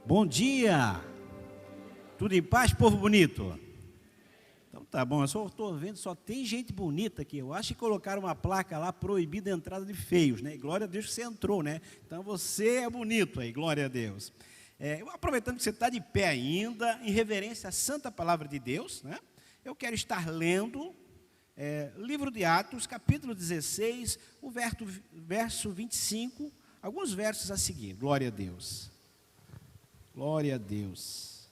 Bom dia! Tudo em paz, povo bonito? Então tá bom, eu só estou vendo, só tem gente bonita aqui. Eu acho que colocaram uma placa lá, proibida a entrada de feios, né? E glória a Deus que você entrou, né? Então você é bonito aí, glória a Deus. Aproveitando que você está de pé ainda, em reverência à santa palavra de Deus, né? Eu quero estar lendo livro de Atos, capítulo 16, o verso 25, alguns versos a seguir. Glória a Deus. Glória a Deus.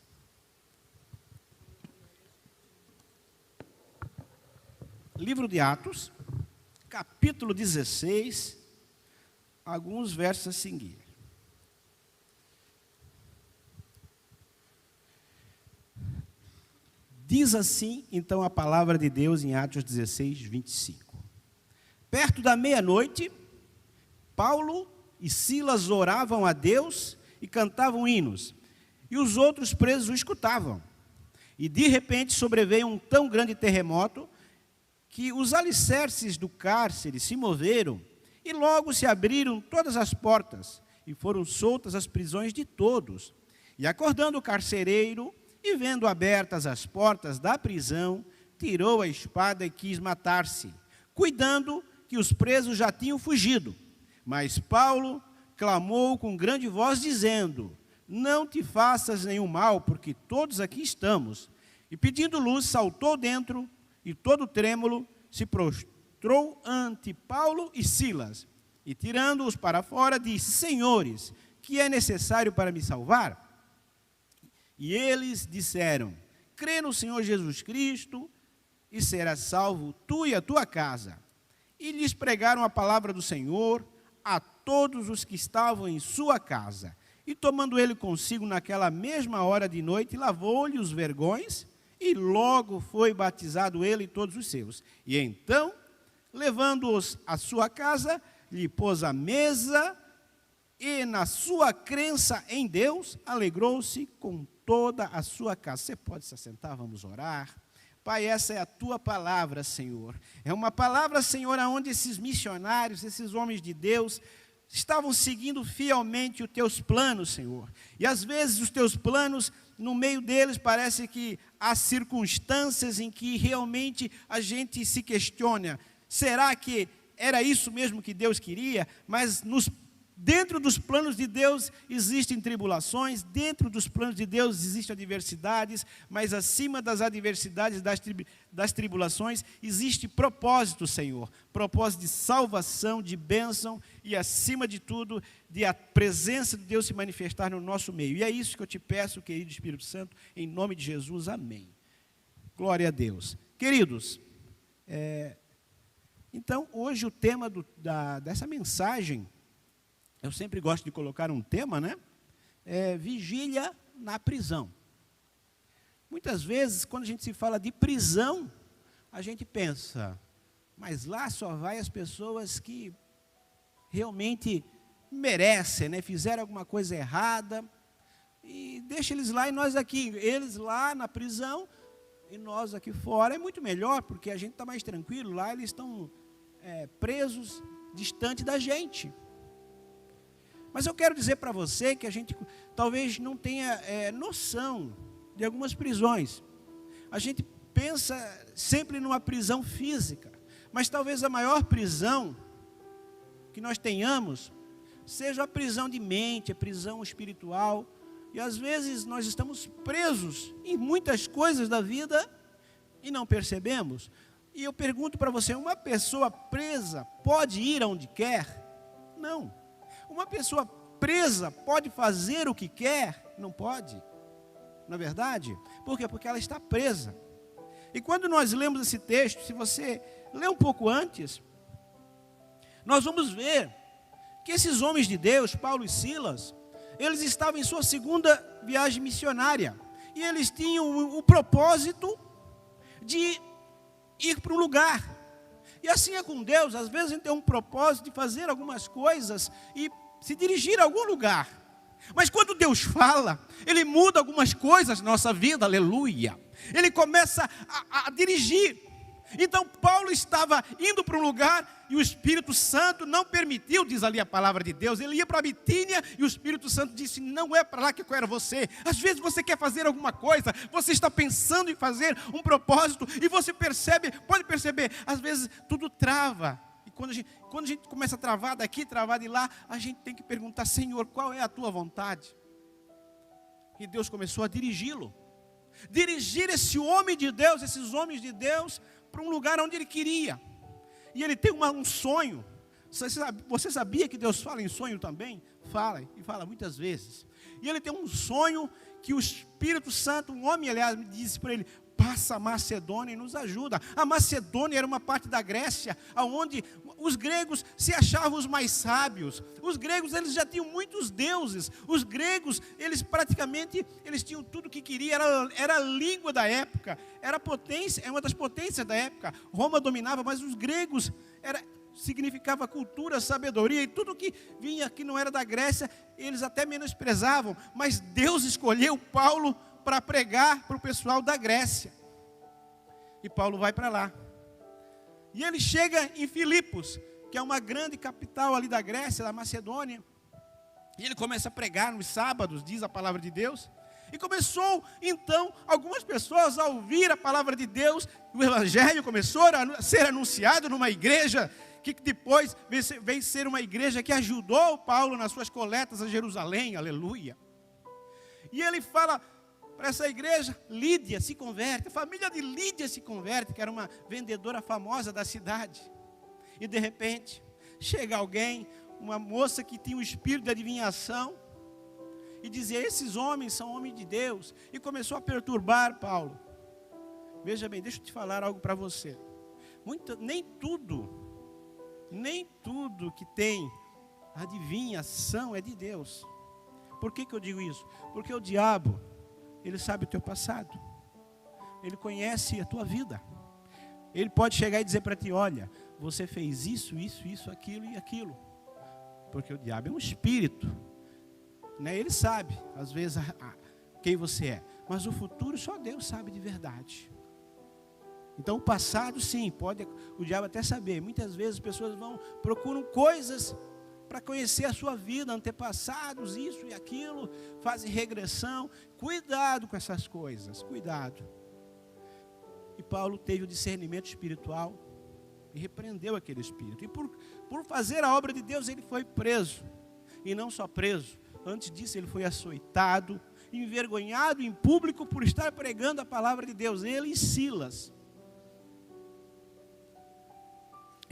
Livro de Atos, capítulo 16, alguns versos a seguir. Diz assim, então, a palavra de Deus em Atos 16, 25. Perto da meia-noite, Paulo e Silas oravam a Deus e cantavam hinos, e os outros presos o escutavam. E de repente sobreveio um tão grande terremoto, que os alicerces do cárcere se moveram, e logo se abriram todas as portas, e foram soltas as prisões de todos. E acordando o carcereiro, e vendo abertas as portas da prisão, tirou a espada e quis matar-se, cuidando que os presos já tinham fugido. Mas Paulo clamou com grande voz, dizendo: não te faças nenhum mal, porque todos aqui estamos. E pedindo luz, saltou dentro, e todo trêmulo se prostrou ante Paulo e Silas. E tirando-os para fora, disse: senhores, que é necessário para me salvar? E eles disseram: crê no Senhor Jesus Cristo, e serás salvo, tu e a tua casa. E lhes pregaram a palavra do Senhor a todos os que estavam em sua casa. E tomando ele consigo naquela mesma hora de noite, lavou-lhe os vergões, e logo foi batizado ele e todos os seus. E então, levando-os à sua casa, lhe pôs a mesa, e na sua crença em Deus, alegrou-se com toda a sua casa. Você pode se assentar, vamos orar. Pai, essa é a tua palavra, Senhor. É uma palavra, Senhor, onde esses missionários, esses homens de Deus, estavam seguindo fielmente os teus planos, Senhor. E às vezes os teus planos, no meio deles, parece que há circunstâncias em que realmente a gente se questiona. Será que era isso mesmo que Deus queria? Mas dentro dos planos de Deus existem tribulações, dentro dos planos de Deus existem adversidades, mas acima das adversidades, das tribulações, existe propósito, Senhor. Propósito de salvação, de bênção e, acima de tudo, de a presença de Deus se manifestar no nosso meio. E é isso que eu te peço, querido Espírito Santo, em nome de Jesus, amém. Glória a Deus. Queridos, então, hoje o tema dessa mensagem, eu sempre gosto de colocar um tema, né? Vigília na prisão. Muitas vezes, quando a gente se fala de prisão, a gente pensa, mas lá só vai as pessoas que realmente merecem, né? Fizeram alguma coisa errada, e deixa eles lá e nós aqui. Eles lá na prisão e nós aqui fora. É muito melhor, porque a gente está mais tranquilo. Lá eles estão presos, distante da gente. Mas eu quero dizer para você que a gente talvez não tenha noção de algumas prisões. A gente pensa sempre numa prisão física, mas talvez a maior prisão que nós tenhamos seja a prisão de mente, a prisão espiritual. E às vezes nós estamos presos em muitas coisas da vida e não percebemos. E eu pergunto para você, uma pessoa presa pode ir aonde quer? Não. Uma pessoa presa pode fazer o que quer? Não pode. Não é verdade? Por quê? Porque ela está presa. E quando nós lemos esse texto, se você ler um pouco antes, nós vamos ver que esses homens de Deus, Paulo e Silas, eles estavam em sua segunda viagem missionária. E eles tinham o propósito de ir para um lugar. E assim é com Deus. Às vezes a gente tem um propósito de fazer algumas coisas e se dirigir a algum lugar. Mas quando Deus fala, Ele muda algumas coisas na nossa vida, aleluia. Ele começa a dirigir. Então Paulo estava indo para um lugar e o Espírito Santo não permitiu, diz ali a palavra de Deus. Ele ia para a Bitínia e o Espírito Santo disse: não é para lá que eu quero você. Às vezes você quer fazer alguma coisa, você está pensando em fazer um propósito e você percebe, pode perceber, às vezes tudo trava. E quando a gente começa a travar daqui, travar de lá, a gente tem que perguntar: Senhor, qual é a tua vontade? E Deus começou a dirigi-lo. Dirigir esse homem de Deus, esses homens de Deus, para um lugar onde ele queria. E ele tem um sonho. Você sabia que Deus fala em sonho também? Fala, e fala muitas vezes. E ele tem um sonho que o Espírito Santo, um homem, aliás, me disse para ele: passa a Macedônia e nos ajuda. A Macedônia era uma parte da Grécia, onde os gregos se achavam os mais sábios. Os gregos, eles já tinham muitos deuses. Os gregos, eles praticamente, eles tinham tudo o que queriam. Era a língua da época, era a potência, é uma das potências da época. Roma dominava, mas os gregos, significava cultura, sabedoria, e tudo que vinha que não era da Grécia, eles até menosprezavam. Mas Deus escolheu Paulo para pregar para o pessoal da Grécia. E Paulo vai para lá. E ele chega em Filipos, que é uma grande capital ali da Grécia, da Macedônia. E ele começa a pregar nos sábados, diz a palavra de Deus. E começou, então, algumas pessoas a ouvir a palavra de Deus. O evangelho começou a ser anunciado numa igreja, que depois veio ser uma igreja que ajudou Paulo nas suas coletas a Jerusalém, aleluia. E ele fala para essa igreja: Lídia se converte, a família de Lídia se converte, que era uma vendedora famosa da cidade. E de repente, chega alguém, uma moça que tinha um espírito de adivinhação, e dizia: esses homens são homens de Deus, e começou a perturbar Paulo. Veja bem, deixa eu te falar algo para você. Nem tudo que tem adivinhação é de Deus. Por que eu digo isso? Porque o diabo, ele sabe o teu passado, ele conhece a tua vida. Ele pode chegar e dizer para ti: olha, você fez isso, aquilo e aquilo. Porque o diabo é um espírito, né? Ele sabe, às vezes, quem você é. Mas o futuro só Deus sabe de verdade. Então o passado, sim, pode o diabo até saber. Muitas vezes as pessoas procuram coisas para conhecer a sua vida, antepassados, isso e aquilo, fazem regressão. Cuidado com essas coisas, cuidado. E Paulo teve o discernimento espiritual e repreendeu aquele espírito. E por fazer a obra de Deus, ele foi preso. E não só preso, antes disso ele foi açoitado, envergonhado em público por estar pregando a palavra de Deus, ele e Silas.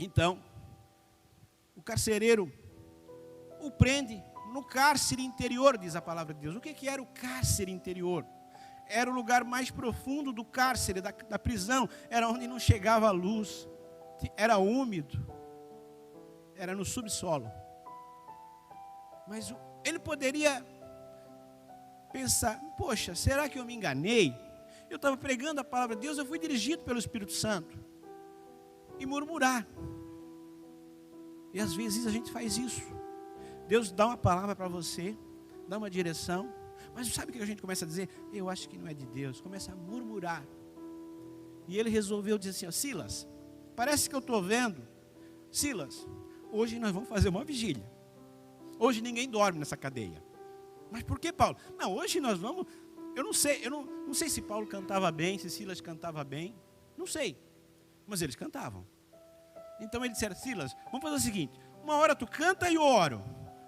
Então, o carcereiro o prende no cárcere interior, diz a palavra de Deus. O que era o cárcere interior? Era o lugar mais profundo do cárcere, da prisão. Era onde não chegava a luz, era úmido, era no subsolo. Mas ele poderia pensar: poxa, será que eu me enganei? Eu estava pregando a palavra de Deus, eu fui dirigido pelo Espírito Santo. E murmurar. E às vezes a gente faz isso. Deus dá uma palavra para você, dá uma direção, mas sabe o que a gente começa a dizer? Eu acho que não é de Deus. Começa a murmurar. E ele resolveu dizer assim: ó, Silas, parece que eu estou vendo. Silas, hoje nós vamos fazer uma vigília. Hoje ninguém dorme nessa cadeia. Mas por que, Paulo? Não, hoje nós vamos. Eu não sei se Paulo cantava bem, se Silas cantava bem. Não sei. Mas eles cantavam. Então ele disse: Silas, vamos fazer o seguinte: uma hora tu canta e eu oro.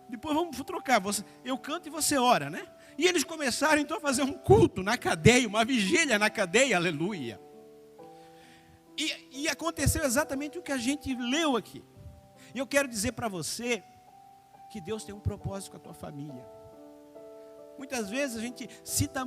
Depois vamos trocar, eu canto e você ora, né? E eles começaram então a fazer um culto na cadeia, uma vigília na cadeia, aleluia. E aconteceu exatamente o que a gente leu aqui. E eu quero dizer para você que Deus tem um propósito com a tua família. Muitas vezes a gente cita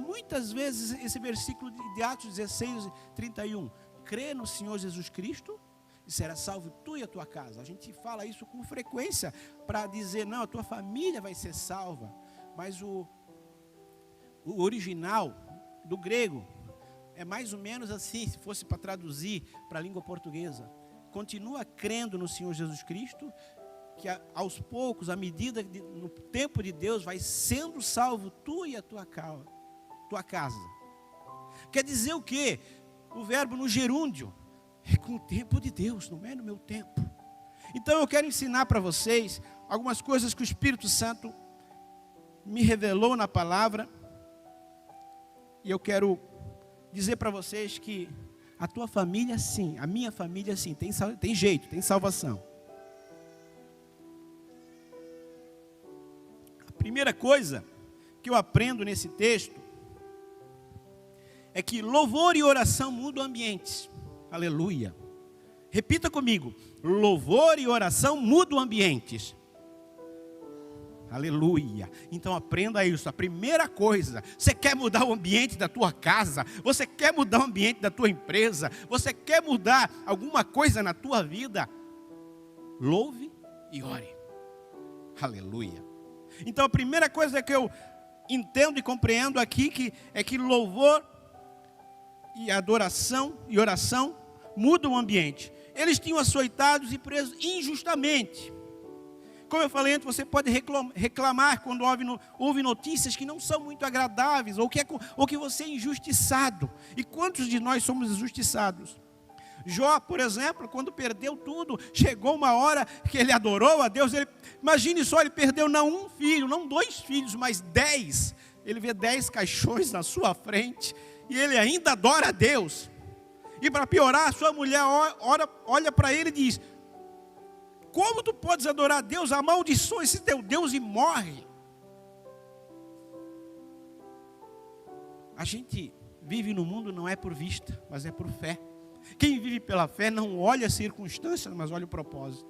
esse versículo de Atos 16, 31. Crê no Senhor Jesus Cristo e será salvo tu e a tua casa. A gente fala isso com frequência para dizer: não, a tua família vai ser salva. Mas o original do grego é mais ou menos assim, se fosse para traduzir para a língua portuguesa: continua crendo no Senhor Jesus Cristo, que aos poucos, à medida no tempo de Deus, vai sendo salvo tu e a tua casa. Quer dizer o quê? O verbo no gerúndio É com o tempo de Deus, não é no meu tempo. Então eu quero ensinar para vocês algumas coisas que o Espírito Santo me revelou na palavra. E eu quero dizer para vocês que a tua família sim, a minha família sim, tem jeito, tem salvação. A primeira coisa que eu aprendo nesse texto é que louvor e oração mudam ambientes. Aleluia. Repita comigo. Louvor e oração mudam ambientes. Aleluia. Então aprenda isso. A primeira coisa, você quer mudar o ambiente da tua casa, você quer mudar o ambiente da tua empresa, você quer mudar alguma coisa na tua vida, louve e ore. Aleluia. Então a primeira coisa que eu entendo e compreendo aqui é que louvor e adoração e oração mudam o ambiente. Eles tinham açoitados e presos injustamente. Como eu falei antes, você pode reclamar quando houve notícias que não são muito agradáveis, ou que você é injustiçado. E quantos de nós somos injustiçados? Jó, por exemplo, quando perdeu tudo, chegou uma hora que ele adorou a Deus. Imagine só, ele perdeu não um filho, não 2 filhos, mas 10. Ele vê 10 caixões na sua frente, e ele ainda adora a Deus. E para piorar, a sua mulher olha para ele e diz: como tu podes adorar a Deus? Amaldiçoa esse teu Deus e morre. A gente vive no mundo não é por vista, mas é por fé. Quem vive pela fé não olha as circunstâncias, mas olha o propósito.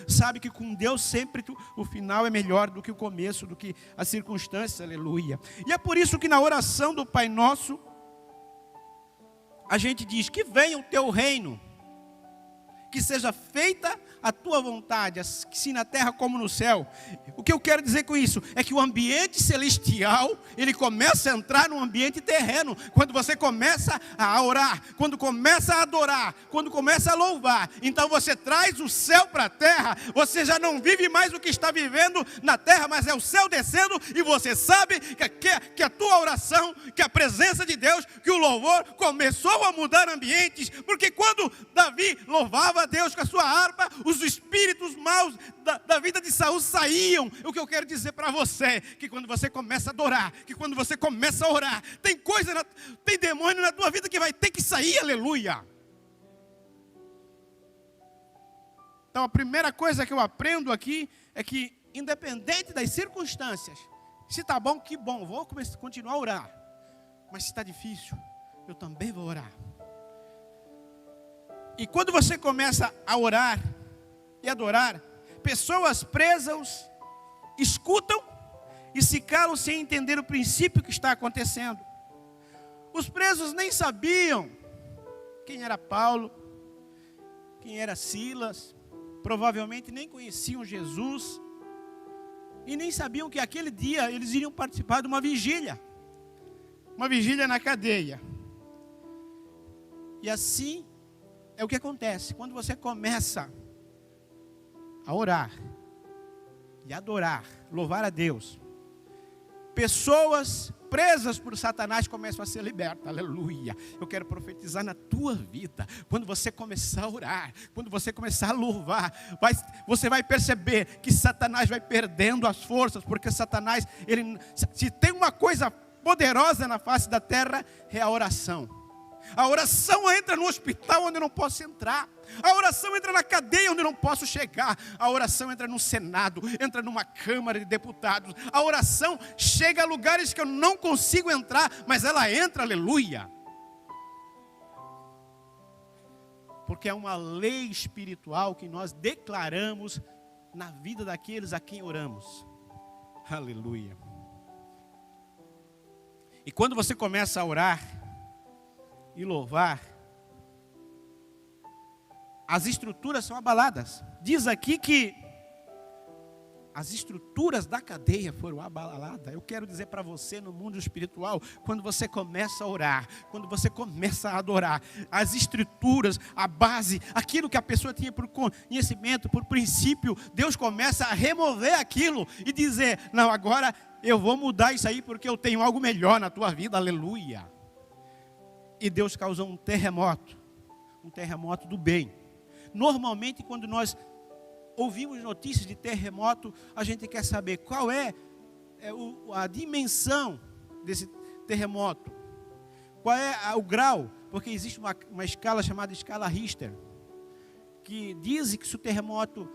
Sabe que com Deus sempre o final é melhor do que o começo, do que as circunstâncias, aleluia. E é por isso que na oração do Pai Nosso, a gente diz: que venha o teu reino, que seja feita a tua vontade, assim na terra como no céu. O que eu quero dizer com isso é que o ambiente celestial, ele começa a entrar no ambiente terreno, quando você começa a orar, quando começa a adorar, quando começa a louvar. Então você traz o céu para a terra, você já não vive mais o que está vivendo na terra, mas é o céu descendo, e você sabe que a tua oração, que a presença de Deus, que o louvor começou a mudar ambientes, porque quando Davi louvava a Deus com a sua harpa, os espíritos maus da vida de Saul saíam. O que eu quero dizer para você, que quando você começa a adorar, que quando você começa a orar, tem demônio na tua vida que vai ter que sair, aleluia. Então a primeira coisa que eu aprendo aqui é que, independente das circunstâncias, se está bom, que bom, vou continuar a orar. Mas se está difícil, eu também vou orar. E quando você começa a orar e adorar, pessoas presas escutam e se calam sem entender o princípio que está acontecendo. Os presos nem sabiam quem era Paulo, quem era Silas, provavelmente nem conheciam Jesus, e nem sabiam que aquele dia eles iriam participar de uma vigília na cadeia. E assim é o que acontece quando você começa a orar e adorar, louvar a Deus. Pessoas presas por Satanás começam a ser libertas, aleluia. Eu quero profetizar na tua vida. Quando você começar a orar, quando você começar a louvar, você vai perceber que Satanás vai perdendo as forças, porque Satanás, se tem uma coisa poderosa na face da terra, é a oração. A oração entra no hospital onde eu não posso entrar. A oração entra na cadeia onde eu não posso chegar. A oração entra no Senado, entra numa Câmara de Deputados. A oração chega a lugares que eu não consigo entrar, mas ela entra, aleluia. Porque é uma lei espiritual que nós declaramos na vida daqueles a quem oramos. Aleluia. E quando você começa a orar e louvar, as estruturas são abaladas. Diz aqui que as estruturas da cadeia foram abaladas. Eu quero dizer para você, no mundo espiritual, quando você começa a orar, quando você começa a adorar, as estruturas, a base, aquilo que a pessoa tinha por conhecimento, por princípio, Deus começa a remover aquilo e dizer: não, agora eu vou mudar isso aí porque eu tenho algo melhor na tua vida, aleluia. E Deus causou um terremoto, um terremoto do bem. Normalmente, quando nós ouvimos notícias de terremoto, a gente quer saber qual é a dimensão desse terremoto, qual é o grau, porque existe uma escala chamada escala Richter, que diz que se o terremoto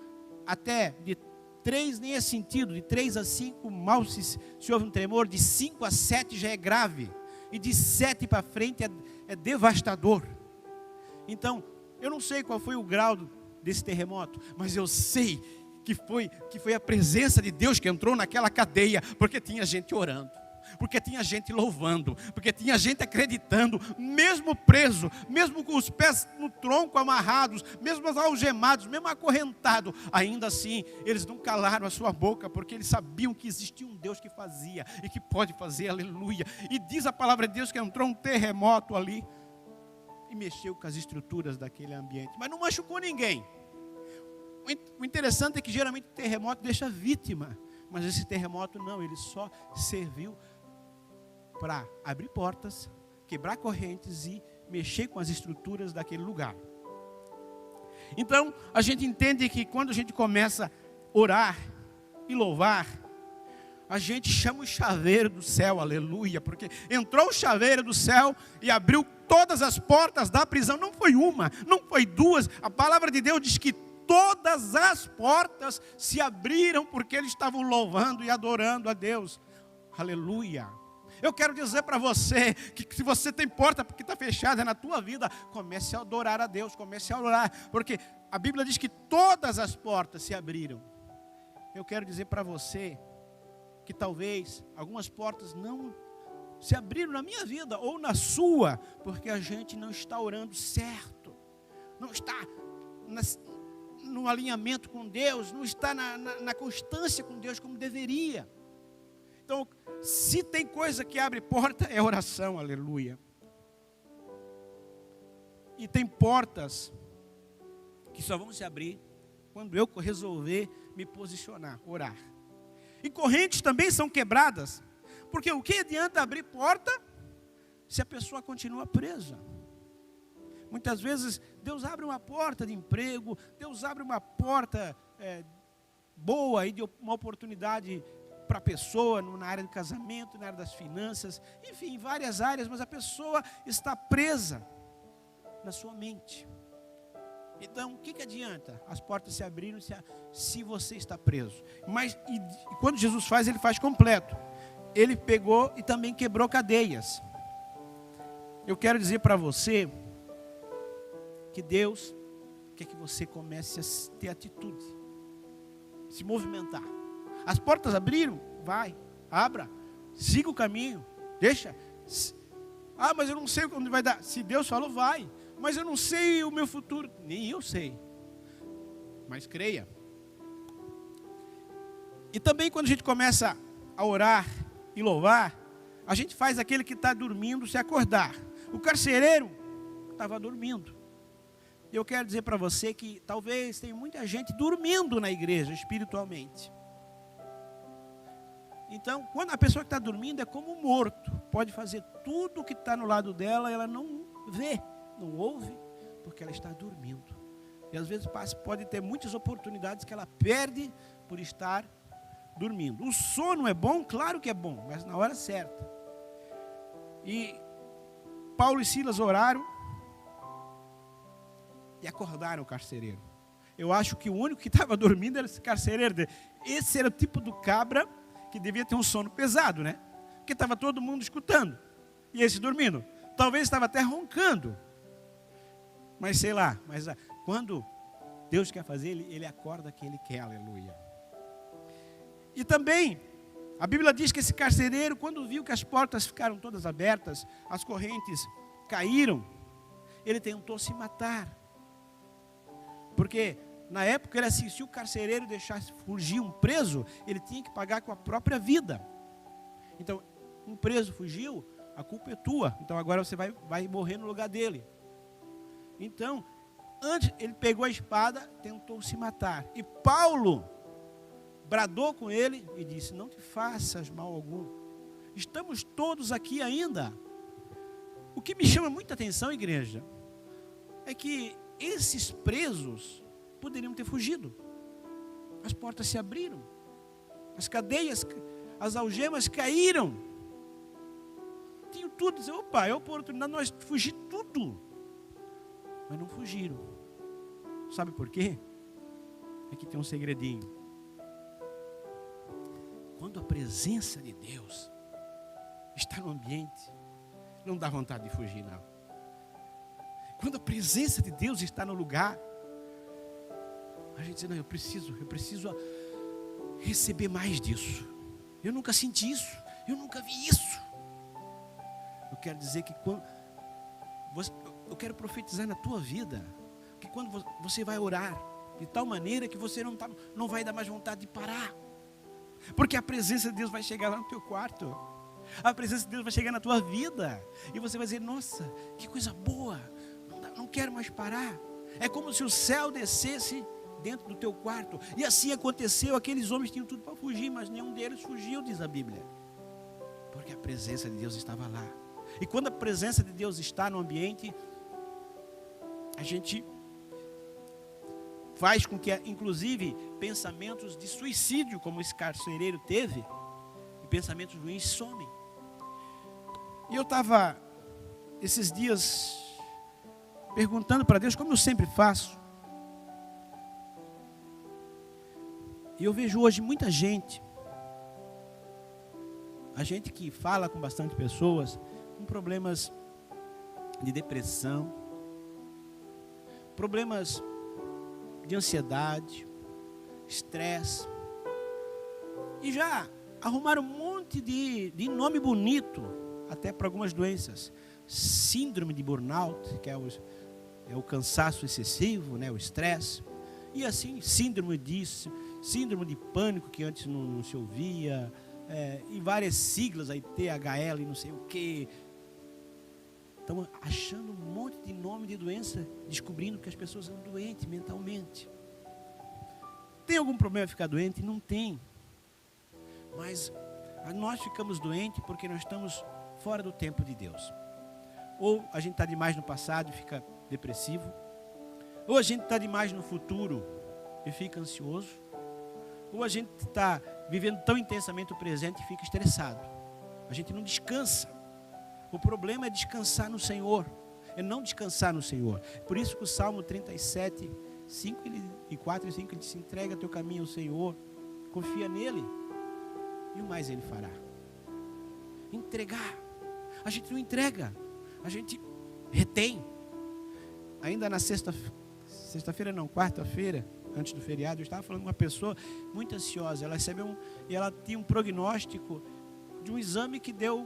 até de 3, nem é sentido, de 3 a 5, mal se houve um tremor, de 5 a 7 já é grave, e de 7 para frente é devastador. Então, eu não sei qual foi o grau desse terremoto, mas eu sei que foi a presença de Deus que entrou naquela cadeia, porque tinha gente orando, porque tinha gente louvando, porque tinha gente acreditando, mesmo preso, mesmo com os pés no tronco amarrados, mesmo algemados, mesmo acorrentado, ainda assim, eles não calaram a sua boca, porque eles sabiam que existia um Deus que fazia, e que pode fazer, aleluia. E diz a palavra de Deus que entrou um terremoto ali, e mexeu com as estruturas daquele ambiente, mas não machucou ninguém. O interessante é que geralmente o terremoto deixa vítima, mas esse terremoto não, ele só serviu para abrir portas, quebrar correntes e mexer com as estruturas daquele lugar. Então, a gente entende que quando a gente começa a orar e louvar, a gente chama o chaveiro do céu, aleluia, porque entrou o chaveiro do céu e abriu todas as portas da prisão. Não foi uma, não foi duas, a palavra de Deus diz que todas as portas se abriram porque eles estavam louvando e adorando a Deus, aleluia. Eu quero dizer para você que se você tem porta que está fechada na tua vida, comece a adorar a Deus, comece a orar, porque a Bíblia diz que todas as portas se abriram. Eu quero dizer para você que talvez algumas portas não se abriram na minha vida ou na sua, porque a gente não está orando certo, não está no alinhamento com Deus, não está na constância com Deus como deveria. Então, se tem coisa que abre porta, é oração, aleluia. E tem portas que só vão se abrir quando eu resolver me posicionar, orar. E correntes também são quebradas, porque o que adianta abrir porta se a pessoa continua presa? Muitas vezes Deus abre uma porta de emprego, Deus abre uma porta boa e de uma oportunidade para a pessoa, na área do casamento, na área das finanças, enfim, em várias áreas, mas a pessoa está presa na sua mente. Então, o que adianta? As portas se abriram se você está preso. Mas e quando Jesus faz, ele faz completo. Ele pegou e também quebrou cadeias. Eu quero dizer para você que Deus quer que você comece a ter atitude, se movimentar. As portas abriram? Vai, abra, siga o caminho, deixa. Mas eu não sei quando vai dar. Se Deus falou, vai. Mas eu não sei o meu futuro. Nem eu sei. Mas creia. E também quando a gente começa a orar e louvar, a gente faz aquele que está dormindo se acordar. O carcereiro estava dormindo. Eu quero dizer para você que talvez tenha muita gente dormindo na igreja espiritualmente. Então, quando a pessoa que está dormindo é como um morto. Pode fazer tudo o que está no lado dela, ela não vê, não ouve, porque ela está dormindo. E às vezes pode ter muitas oportunidades que ela perde por estar dormindo. O sono é bom? Claro que é bom, mas na hora certa. E Paulo e Silas oraram e acordaram o carcereiro. Eu acho que o único que estava dormindo era esse carcereiro. Esse era o tipo do cabra que devia ter um sono pesado, né? Porque estava todo mundo escutando. E esse dormindo. Talvez estava até roncando. Mas sei lá. Mas quando Deus quer fazer, Ele acorda quem Ele quer, aleluia. E também, a Bíblia diz que esse carcereiro, quando viu que as portas ficaram todas abertas, as correntes caíram, ele tentou se matar. Porque na época era assim, se o carcereiro deixasse fugir um preso, ele tinha que pagar com a própria vida. Então, um preso fugiu, a culpa é tua. Então agora você vai morrer no lugar dele. Então, antes ele pegou a espada, tentou se matar. E Paulo bradou com ele e disse: não te faças mal algum. Estamos todos aqui ainda. O que me chama muita atenção, igreja, é que esses presos poderiam ter fugido. As portas se abriram, as cadeias, as algemas caíram. Tinham tudo, dizer, opa, é a oportunidade de nós fugir tudo. Mas não fugiram. Sabe por quê? Aqui tem um segredinho. Quando a presença de Deus está no ambiente, não dá vontade de fugir, não. Quando a presença de Deus está no lugar, a gente diz, não, eu preciso receber mais disso. Eu nunca senti isso, eu nunca vi isso. Eu quero dizer que eu quero profetizar na tua vida, que quando você vai orar, de tal maneira que você não vai dar mais vontade de parar. Porque a presença de Deus vai chegar lá no teu quarto. A presença de Deus vai chegar na tua vida. E você vai dizer, nossa, que coisa boa. Não quero mais parar. É como se o céu descesse dentro do teu quarto. E assim aconteceu. Aqueles homens tinham tudo para fugir, mas nenhum deles fugiu, diz a Bíblia. Porque a presença de Deus estava lá. E quando a presença de Deus está no ambiente, a gente faz com que, inclusive, pensamentos de suicídio, como esse carcereiro teve, e pensamentos ruins somem. E eu estava, esses dias, perguntando para Deus, como eu sempre faço. E eu vejo hoje muita gente, a gente que fala com bastante pessoas, com problemas de depressão, problemas de ansiedade, estresse, e já arrumaram um monte de nome bonito, até para algumas doenças. Síndrome de burnout, que é o cansaço excessivo, né, o estresse, e assim, síndrome disso, síndrome de pânico, que antes não se ouvia, e várias siglas aí, THL e não sei o que. Estão achando um monte de nome de doença, descobrindo que as pessoas são doentes mentalmente. Tem algum problema ficar doente? Não tem. Mas nós ficamos doentes porque nós estamos fora do tempo de Deus. Ou a gente está demais no passado e fica depressivo. Ou a gente está demais no futuro e fica ansioso. Ou a gente está vivendo tão intensamente o presente e fica estressado. A gente não descansa. O problema é descansar no Senhor, é não descansar no Senhor. Por isso que o Salmo 37, 5 e 4 e 5, ele diz, entrega teu caminho ao Senhor, confia nele, e o mais ele fará. Entregar. A gente não entrega, a gente retém. Ainda na sexta-feira não, quarta-feira, antes do feriado, eu estava falando com uma pessoa muito ansiosa. Ela recebeu e ela tinha um prognóstico de um exame que deu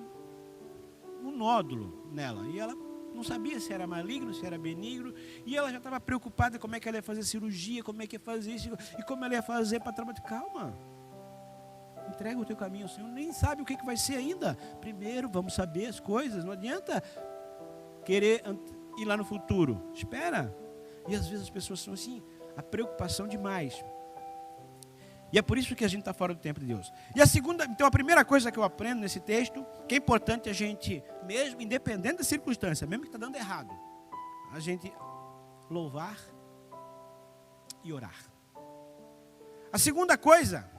um nódulo nela, e ela não sabia se era maligno, se era benigno, e ela já estava preocupada como é que ela ia fazer cirurgia, como é que ia fazer isso, e como ela ia fazer para trabalhar. Calma, entrega o teu caminho ao Senhor, nem sabe o que vai ser ainda. Primeiro vamos saber as coisas, não adianta querer ir lá no futuro, espera. E às vezes as pessoas são assim, a preocupação demais. E é por isso que a gente está fora do tempo de Deus. E então a primeira coisa que eu aprendo nesse texto, que é importante a gente, mesmo independente da circunstância, mesmo que está dando errado, a gente louvar e orar. A segunda coisa,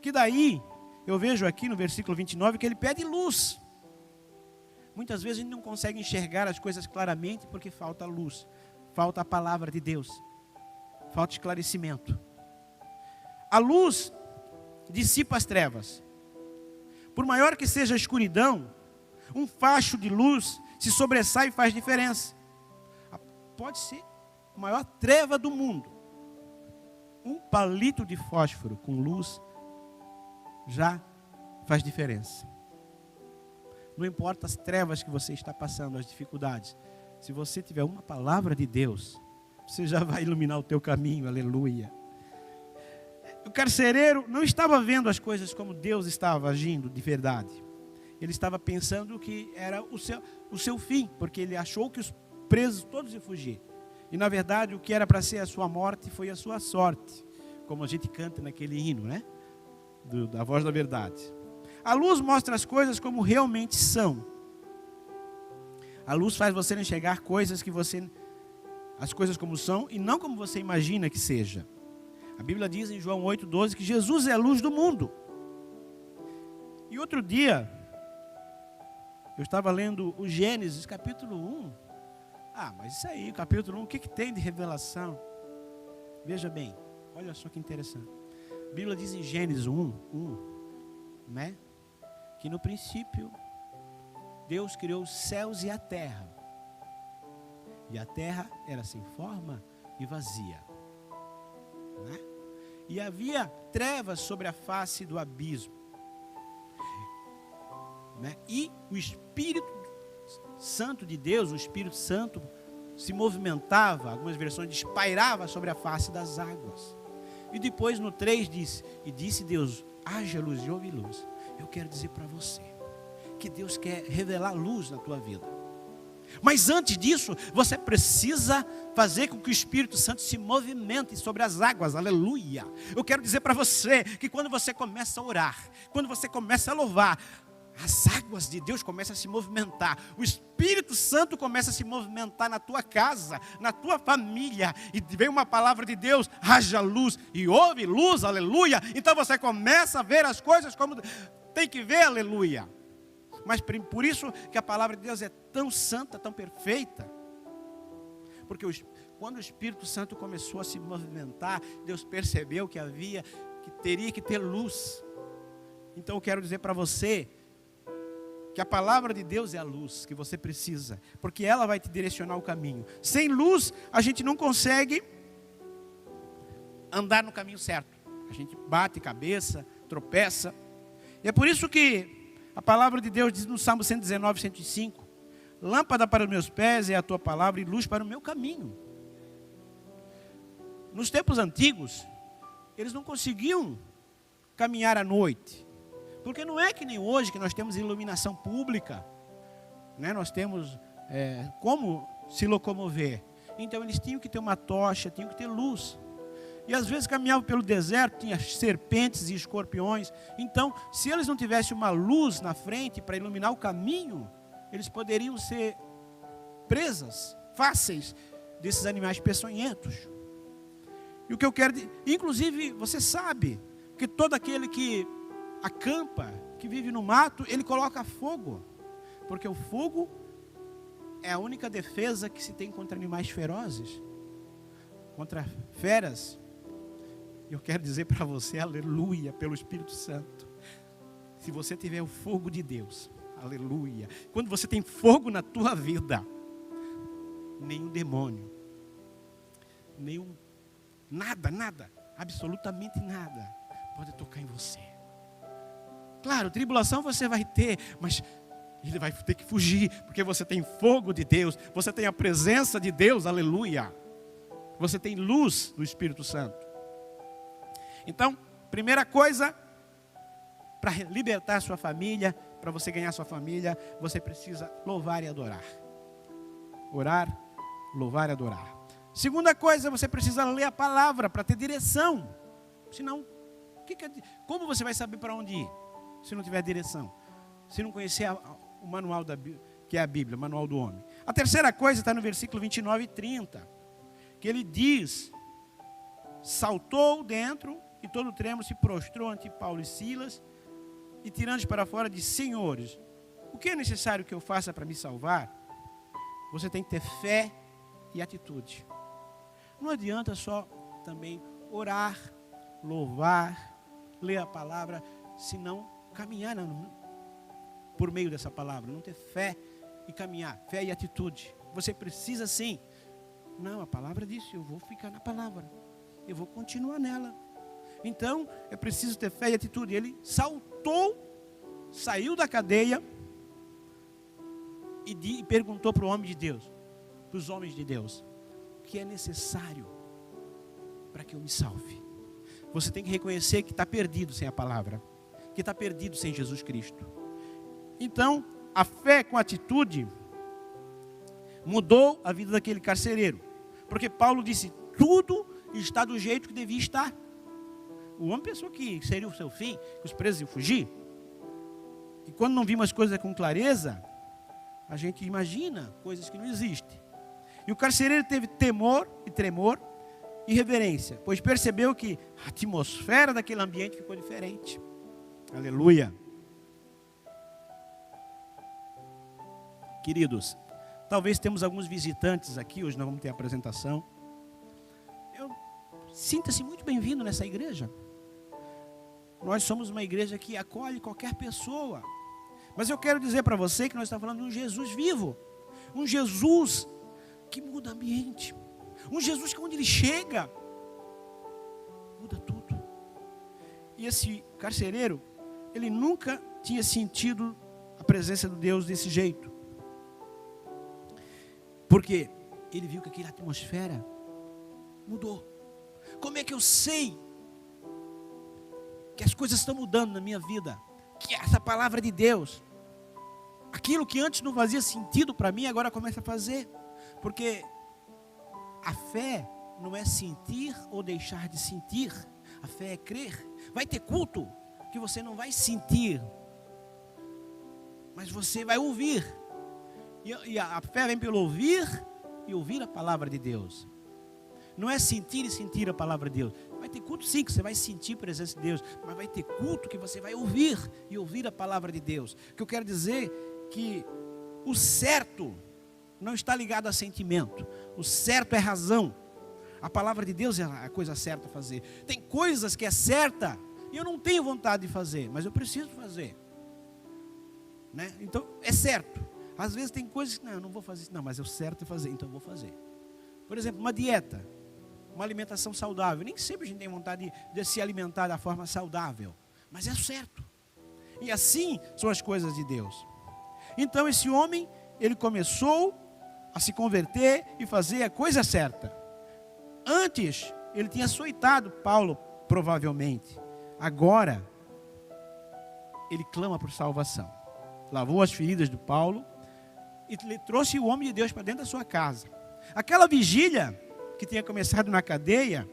que daí eu vejo aqui no versículo 29, que ele pede luz. Muitas vezes a gente não consegue enxergar as coisas claramente porque falta luz, falta a palavra de Deus, falta esclarecimento. A luz dissipa as trevas. Por maior que seja a escuridão, um facho de luz se sobressai e faz diferença. Pode ser a maior treva do mundo. Um palito de fósforo com luz já faz diferença. Não importa as trevas que você está passando, as dificuldades. Se você tiver uma palavra de Deus, você já vai iluminar o teu caminho, aleluia. O carcereiro não estava vendo as coisas como Deus estava agindo de verdade. Ele estava pensando que era o seu fim, porque ele achou que os presos todos iam fugir. E na verdade o que era para ser a sua morte foi a sua sorte, como a gente canta naquele hino, né? Da voz da verdade. A luz mostra as coisas como realmente são. A luz faz você enxergar coisas que você as coisas como são e não como você imagina que seja. A Bíblia diz em João 8,12 que Jesus é a luz do mundo. E outro dia, eu estava lendo o Gênesis, capítulo 1. Mas isso aí, capítulo 1, o que tem de revelação? Veja bem, olha só que interessante. A Bíblia diz em Gênesis 1, né? Que no princípio, Deus criou os céus e a terra. E a terra era sem forma e vazia, né? E havia trevas sobre a face do abismo, né? E o Espírito Santo de Deus, o Espírito Santo, se movimentava, algumas versões diz, pairava sobre a face das águas. E depois no 3 diz, e disse Deus, haja luz e houve luz. Eu quero dizer para você, que Deus quer revelar luz na tua vida. Mas antes disso, você precisa fazer com que o Espírito Santo se movimente sobre as águas, aleluia. Eu quero dizer para você, que quando você começa a orar, quando você começa a louvar, as águas de Deus começam a se movimentar, o Espírito Santo começa a se movimentar na tua casa, na tua família, e vem uma palavra de Deus, haja luz, e houve luz, aleluia. Então você começa a ver as coisas como tem que ver, aleluia. Mas por isso que a palavra de Deus é tão santa, tão perfeita. Porque quando o Espírito Santo começou a se movimentar, Deus percebeu que teria que ter luz. Então eu quero dizer para você, que a palavra de Deus é a luz que você precisa. Porque ela vai te direcionar o caminho. Sem luz, a gente não consegue andar no caminho certo. A gente bate cabeça, tropeça. E é por isso que a palavra de Deus diz no Salmo 119, 105, lâmpada para os meus pés é a tua palavra e luz para o meu caminho. Nos tempos antigos, eles não conseguiam caminhar à noite. Porque não é que nem hoje que nós temos iluminação pública, né? Nós temos como se locomover. Então eles tinham que ter uma tocha, tinham que ter luz. E às vezes caminhavam pelo deserto, tinha serpentes e escorpiões. Então, se eles não tivessem uma luz na frente para iluminar o caminho, eles poderiam ser presas fáceis desses animais peçonhentos. E o que eu quero dizer, inclusive, você sabe que todo aquele que acampa, que vive no mato, ele coloca fogo. Porque o fogo é a única defesa que se tem contra animais ferozes, contra feras. Eu quero dizer para você, aleluia, pelo Espírito Santo. Se você tiver o fogo de Deus, aleluia. Quando você tem fogo na tua vida, nenhum demônio, nada, absolutamente nada, pode tocar em você. Claro, tribulação você vai ter, mas ele vai ter que fugir, porque você tem fogo de Deus, você tem a presença de Deus, aleluia. Você tem luz do Espírito Santo. Então, primeira coisa, para libertar sua família, para você ganhar sua família, você precisa louvar e adorar. Orar, louvar e adorar. Segunda coisa, você precisa ler a palavra para ter direção. Senão, como você vai saber para onde ir, se não tiver direção? Se não conhecer o manual da Bíblia, que é a Bíblia, o manual do homem. A terceira coisa está no versículo 29 e 30. Que ele diz, saltou dentro e todo tremo se prostrou ante Paulo e Silas e tirando-os para fora disse, senhores, o que é necessário que eu faça para me salvar? Você tem que ter fé e atitude. Não adianta só também orar, louvar, ler a palavra, senão caminhar por meio dessa palavra, não ter fé e caminhar, fé e atitude. Você precisa sim. Não, a palavra disse, eu vou ficar na palavra, eu vou continuar nela. Então, é preciso ter fé e atitude. Ele saltou, saiu da cadeia e perguntou para o homem de Deus, para os homens de Deus, o que é necessário para que eu me salve? Você tem que reconhecer que está perdido sem a palavra, que está perdido sem Jesus Cristo. Então, a fé com atitude mudou a vida daquele carcereiro. Porque Paulo disse, tudo está do jeito que devia estar. O homem pensou que seria o seu fim, que os presos iam fugir. E quando não vimos as coisas com clareza, a gente imagina coisas que não existem. E o carcereiro teve temor e tremor e reverência, pois percebeu que a atmosfera daquele ambiente ficou diferente. Aleluia. Queridos, talvez temos alguns visitantes aqui, hoje nós vamos ter a apresentação. Sinta-se muito bem-vindo nessa igreja. Nós somos uma igreja que acolhe qualquer pessoa. Mas eu quero dizer para você que nós estamos falando de um Jesus vivo. Um Jesus que muda ambiente. Um Jesus que onde ele chega, muda tudo. E esse carcereiro, ele nunca tinha sentido a presença de Deus desse jeito. Porque ele viu que aquela atmosfera mudou. Como é que eu sei que as coisas estão mudando na minha vida? Que essa palavra de Deus, aquilo que antes não fazia sentido para mim, agora começa a fazer. Porque a fé não é sentir ou deixar de sentir. A fé é crer. Vai ter culto que você não vai sentir, mas você vai ouvir. E a fé vem pelo ouvir e ouvir a palavra de Deus. Não é sentir e sentir a palavra de Deus. Vai ter culto sim, que você vai sentir a presença de Deus. Mas vai ter culto que você vai ouvir e ouvir a palavra de Deus. O que eu quero dizer que o certo não está ligado a sentimento. O certo é razão. A palavra de Deus é a coisa certa a fazer. Tem coisas que é certa e eu não tenho vontade de fazer, mas eu preciso fazer. Né? Então é certo. Às vezes tem coisas que não, eu não vou fazer isso. Não, mas é o certo é fazer, então eu vou fazer. Por exemplo, uma dieta. Uma alimentação saudável. Nem sempre a gente tem vontade de se alimentar da forma saudável. Mas é o certo. E assim são as coisas de Deus. Então esse homem, ele começou a se converter e fazer a coisa certa. Antes, ele tinha açoitado Paulo, provavelmente. Agora, ele clama por salvação. Lavou as feridas de Paulo e trouxe o homem de Deus para dentro da sua casa. Aquela vigília que tinha começado na cadeia,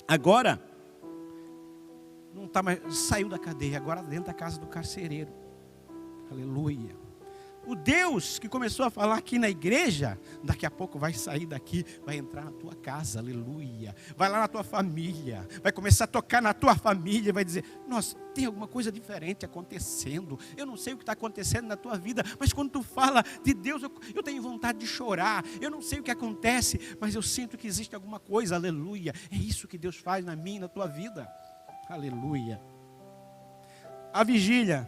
agora não está mais, saiu da cadeia, agora dentro da casa do carcereiro. Aleluia. O Deus que começou a falar aqui na igreja, daqui a pouco vai sair daqui, vai entrar na tua casa, aleluia. Vai lá na tua família, vai começar a tocar na tua família, vai dizer, nossa, tem alguma coisa diferente acontecendo. Eu não sei o que está acontecendo na tua vida, mas quando tu fala de Deus, eu tenho vontade de chorar. Eu não sei o que acontece, mas eu sinto que existe alguma coisa, aleluia. É isso que Deus faz na minha e na tua vida, aleluia. A vigília,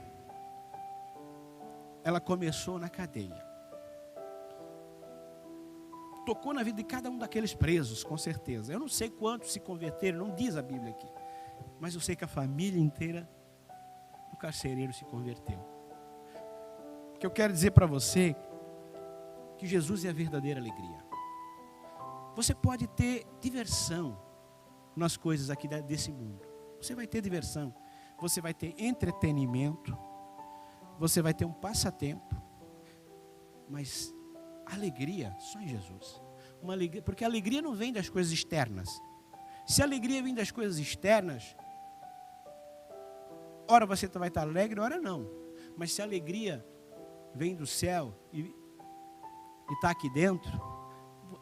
ela começou na cadeia. Tocou na vida de cada um daqueles presos, com certeza. Eu não sei quantos se converteram, não diz a Bíblia aqui. Mas eu sei que a família inteira do carcereiro se converteu. O que eu quero dizer para você, que Jesus é a verdadeira alegria. Você pode ter diversão nas coisas aqui desse mundo. Você vai ter diversão. Você vai ter entretenimento. Você vai ter um passatempo, mas alegria só em Jesus. Uma alegria, porque a alegria não vem das coisas externas. Se a alegria vem das coisas externas, ora você vai estar alegre, ora não. Mas se a alegria vem do céu e está aqui dentro,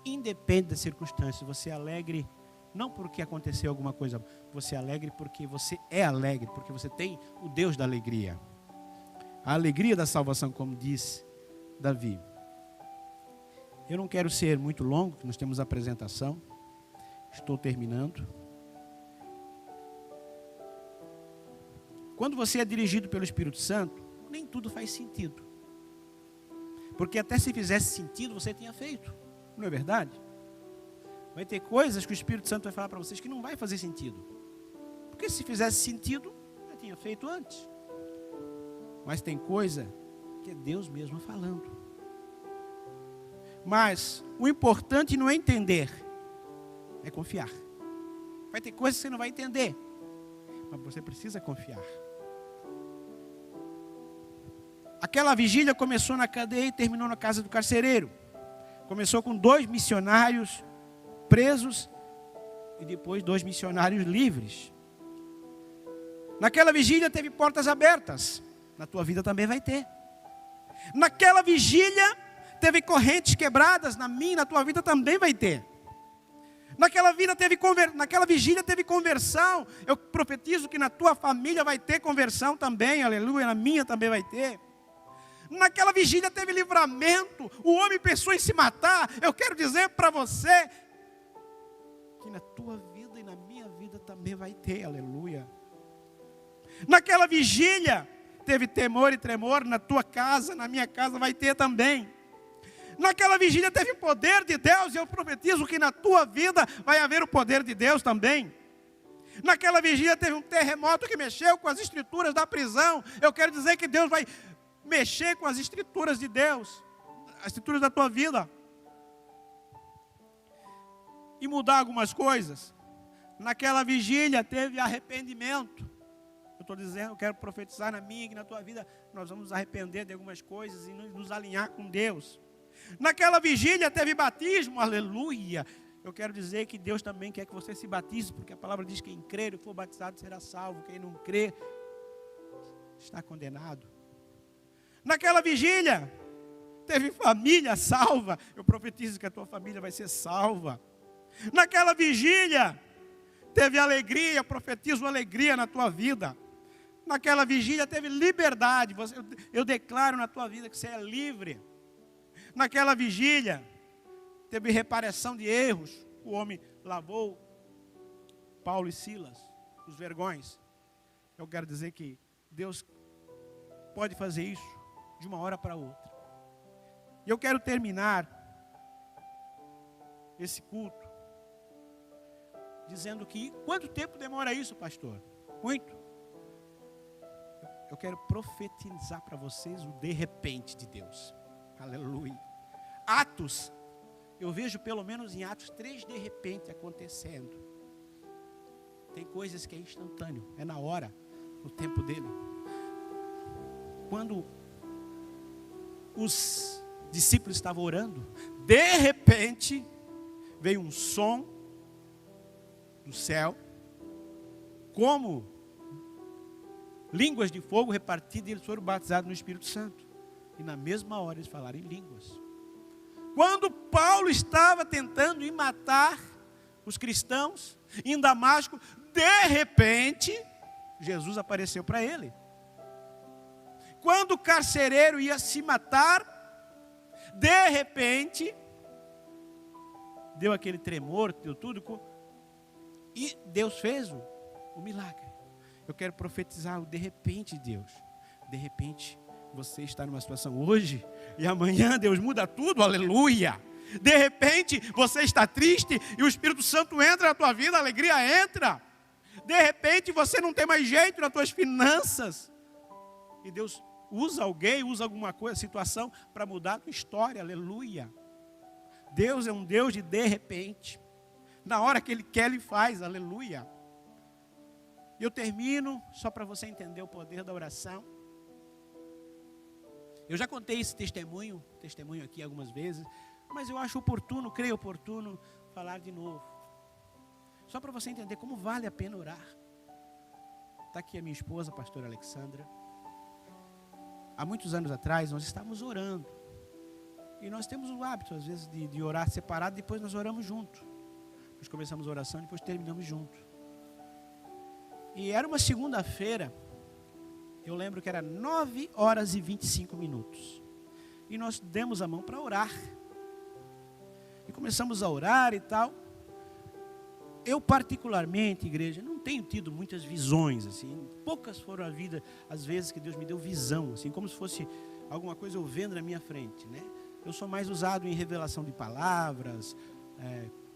independente das circunstâncias, você é alegre não porque aconteceu alguma coisa, você é alegre porque você é alegre, porque você tem o Deus da alegria. A alegria da salvação, como disse Davi. Eu não quero ser muito longo, nós temos a apresentação. Estou terminando. Quando você é dirigido pelo Espírito Santo, nem tudo faz sentido. Porque até se fizesse sentido, você tinha feito. Não é verdade? Vai ter coisas que o Espírito Santo vai falar para vocês que não vai fazer sentido. Porque se fizesse sentido, já tinha feito antes. Mas tem coisa que é Deus mesmo falando. Mas o importante não é entender, é confiar. Vai ter coisas que você não vai entender, mas você precisa confiar. Aquela vigília começou na cadeia e terminou na casa do carcereiro. Começou com 2 missionários presos e depois 2 missionários livres. Naquela vigília teve portas abertas. Na tua vida também vai ter. Naquela vigília teve correntes quebradas, na minha e na tua vida também vai ter. Naquela vigília teve conversão. Eu profetizo que na tua família vai ter conversão também, aleluia, na minha também vai ter. Naquela vigília teve livramento. O homem pensou em se matar. Eu quero dizer para você que na tua vida e na minha vida também vai ter, aleluia. Naquela vigília teve temor e tremor, na tua casa, na minha casa vai ter também. Naquela vigília teve o poder de Deus, e eu profetizo que na tua vida vai haver o poder de Deus também. Naquela vigília teve um terremoto que mexeu com as escrituras da prisão. Eu quero dizer que Deus vai mexer com as escrituras de Deus, as escrituras da tua vida, e mudar algumas coisas. Naquela vigília teve arrependimento. Eu estou dizendo, eu quero profetizar na minha e na tua vida, nós vamos nos arrepender de algumas coisas e nos alinhar com Deus. Naquela vigília teve batismo, aleluia. Eu quero dizer que Deus também quer que você se batize, porque a palavra diz que quem crer e for batizado será salvo, quem não crer está condenado. Naquela vigília teve família salva, eu profetizo que a tua família vai ser salva. Naquela vigília teve alegria, eu profetizo alegria na tua vida. Naquela vigília teve liberdade, eu declaro na tua vida que você é livre. Naquela vigília teve reparação de erros. O homem lavou Paulo e Silas, os vergões. Eu quero dizer que Deus pode fazer isso de uma hora para outra. E eu quero terminar esse culto dizendo que, quanto tempo demora isso, pastor? Muito. Eu quero profetizar para vocês o de repente de Deus. Aleluia. Atos, eu vejo pelo menos em Atos 3 de repente acontecendo. Tem coisas que é instantâneo, é na hora, no tempo dele. Quando os discípulos estavam orando, de repente veio um som do céu, como línguas de fogo repartidas, e eles foram batizados no Espírito Santo. E na mesma hora eles falaram em línguas. Quando Paulo estava tentando ir matar os cristãos em Damasco, de repente Jesus apareceu para ele. Quando o carcereiro ia se matar, de repente deu aquele tremor, deu tudo, e Deus fez o milagre. Eu quero profetizar o de repente de Deus. De repente você está numa situação hoje e amanhã Deus muda tudo, aleluia. De repente você está triste e o Espírito Santo entra na tua vida, a alegria entra. De repente você não tem mais jeito nas tuas finanças e Deus usa alguém, usa alguma coisa, situação para mudar a tua história, aleluia. Deus é um Deus de repente. Na hora que Ele quer, Ele faz, aleluia. E eu termino só para você entender o poder da oração. Eu já contei esse testemunho aqui algumas vezes, mas eu acho oportuno, creio oportuno, falar de novo. Só para você entender como vale a pena orar. Está aqui a minha esposa, a pastora Alexandra. Há muitos anos atrás, nós estávamos orando. E nós temos o hábito, às vezes, de orar separado, depois nós oramos junto. Nós começamos a oração e depois terminamos junto. E era uma segunda-feira. Eu lembro que era 9 horas e 25 minutos. E nós demos a mão para orar. E começamos a orar e tal. Eu particularmente, igreja, não tenho tido muitas visões, assim. Poucas foram as vezes que Deus me deu visão, assim, como se fosse alguma coisa eu vendo na minha frente, né? Eu sou mais usado em revelação de palavras,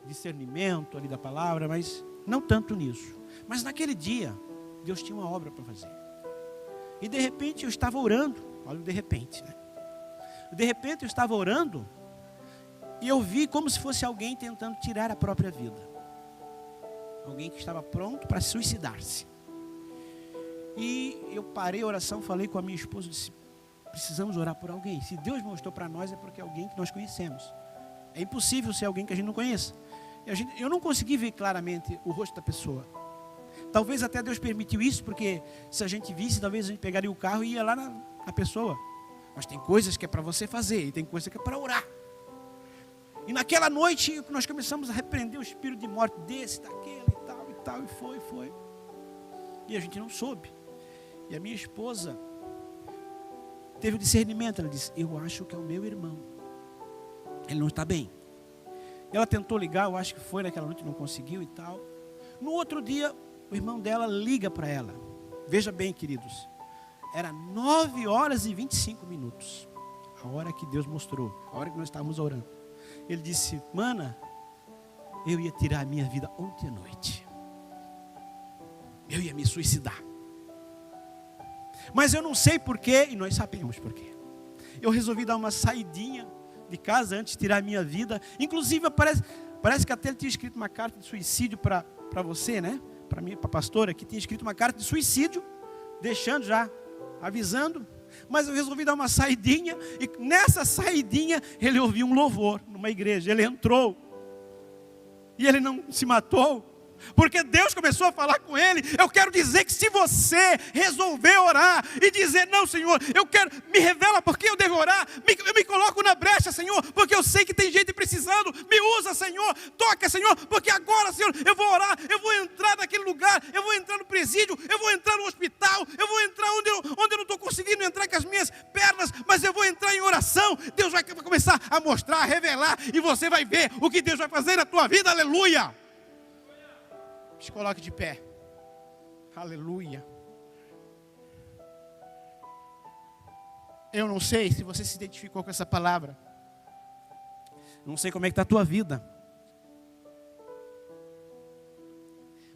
discernimento ali da palavra, mas não tanto nisso. Mas naquele dia, Deus tinha uma obra para fazer. E de repente eu estava orando, olha o de repente, né? De repente eu estava orando e eu vi como se fosse alguém tentando tirar a própria vida. Alguém que estava pronto para suicidar-se. E eu parei a oração, falei com a minha esposa, disse, precisamos orar por alguém. Se Deus mostrou para nós é porque é alguém que nós conhecemos. É impossível ser alguém que a gente não conheça. Eu não consegui ver claramente o rosto da pessoa. Talvez até Deus permitiu isso, porque se a gente visse, talvez a gente pegaria o carro e ia lá na pessoa. Mas tem coisas que é para você fazer e tem coisas que é para orar. E naquela noite nós começamos a repreender o espírito de morte desse, daquele e tal, e foi. E a gente não soube. E a minha esposa teve o discernimento, ela disse, eu acho que é o meu irmão. Ele não está bem. Ela tentou ligar, eu acho que foi naquela noite, não conseguiu e tal. No outro dia, o irmão dela liga para ela. Veja bem, queridos, era 9h25, a hora que Deus mostrou, a hora que nós estávamos orando. Ele disse, mana, eu ia tirar a minha vida ontem à noite. Eu ia me suicidar. Mas eu não sei porquê, e nós sabemos porquê. Eu resolvi dar uma saidinha de casa antes de tirar a minha vida. Inclusive, parece que até ele tinha escrito uma carta de suicídio para você, né? Para mim, para a pastora, que tinha escrito uma carta de suicídio, deixando já, avisando. Mas eu resolvi dar uma saidinha, e nessa saidinha, ele ouviu um louvor numa igreja. Ele entrou, e ele não se matou. Porque Deus começou a falar com ele. Eu quero dizer que se você resolver orar e dizer, não, Senhor, eu quero, me revela porque eu devo orar, eu me coloco na brecha, Senhor, porque eu sei que tem gente precisando, me usa, Senhor, toca, Senhor, porque agora, Senhor, eu vou orar, eu vou entrar naquele lugar, eu vou entrar no presídio, eu vou entrar no hospital, eu vou entrar onde eu não estou conseguindo entrar com as minhas pernas, mas eu vou entrar em oração. Deus vai começar a mostrar, a revelar, e você vai ver o que Deus vai fazer na tua vida, aleluia. Se coloque de pé. Aleluia. Eu não sei se você se identificou com essa palavra. Não sei como é que está a tua vida.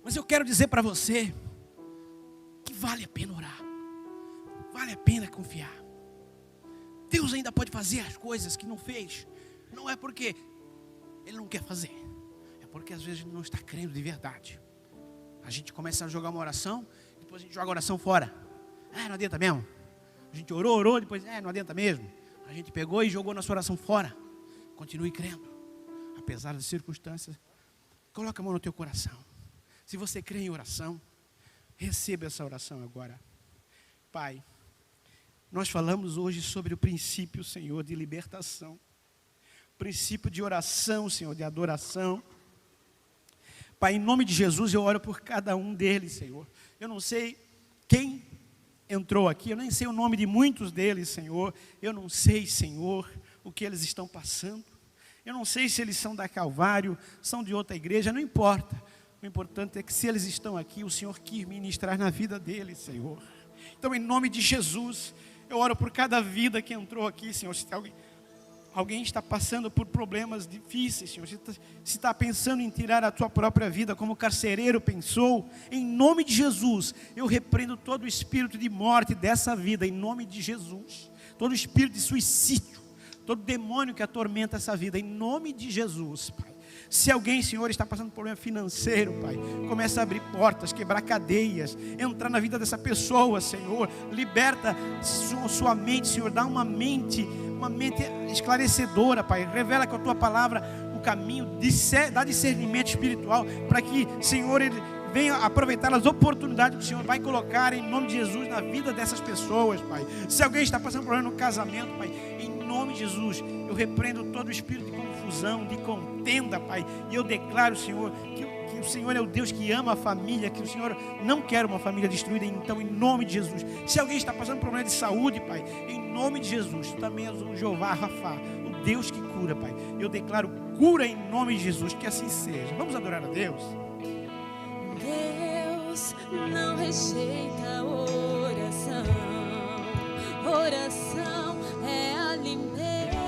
Mas eu quero dizer para você que vale a pena orar. Vale a pena confiar. Deus ainda pode fazer as coisas que não fez. Não é porque Ele não quer fazer. É porque às vezes Ele não está crendo de verdade. A gente começa a jogar uma oração, depois a gente joga a oração fora. Não adianta mesmo. A gente orou, depois, não adianta mesmo. A gente pegou e jogou nossa oração fora. Continue crendo. Apesar das circunstâncias. Coloca a mão no teu coração. Se você crê em oração, receba essa oração agora. Pai, nós falamos hoje sobre o princípio, Senhor, de libertação. Princípio de oração, Senhor, de adoração. Pai, em nome de Jesus, eu oro por cada um deles, Senhor. Eu não sei quem entrou aqui, eu nem sei o nome de muitos deles, Senhor. Eu não sei, Senhor, o que eles estão passando. Eu não sei se eles são da Calvário, são de outra igreja, não importa. O importante é que se eles estão aqui, o Senhor quis ministrar na vida deles, Senhor. Então, em nome de Jesus, eu oro por cada vida que entrou aqui, Senhor. Se alguém está passando por problemas difíceis, Senhor, se está pensando em tirar a tua própria vida, como o carcereiro pensou, em nome de Jesus, eu repreendo todo o espírito de morte dessa vida, em nome de Jesus, todo o espírito de suicídio, todo demônio que atormenta essa vida, em nome de Jesus, Pai. Se alguém, Senhor, está passando por problema financeiro, Pai, começa a abrir portas, quebrar cadeias, entrar na vida dessa pessoa, Senhor, liberta sua mente, Senhor, dá uma mente esclarecedora, Pai, revela com a Tua palavra o caminho, dá discernimento espiritual, para que, Senhor, Ele venha aproveitar as oportunidades que o Senhor vai colocar em nome de Jesus na vida dessas pessoas, Pai. Se alguém está passando por problema no casamento, Pai, em nome de Jesus, eu repreendo todo o espírito de confusão, de contenda, Pai, e eu declaro, Senhor, que o Senhor é o Deus que ama a família, que o Senhor não quer uma família destruída. Então, em nome de Jesus, se alguém está passando por problema de saúde, Pai, em nome de Jesus, Tu também és o Jeová Rafa, o Deus que cura, Pai. Eu declaro cura em nome de Jesus, que assim seja. Vamos adorar a Deus. Deus não rejeita oração, oração.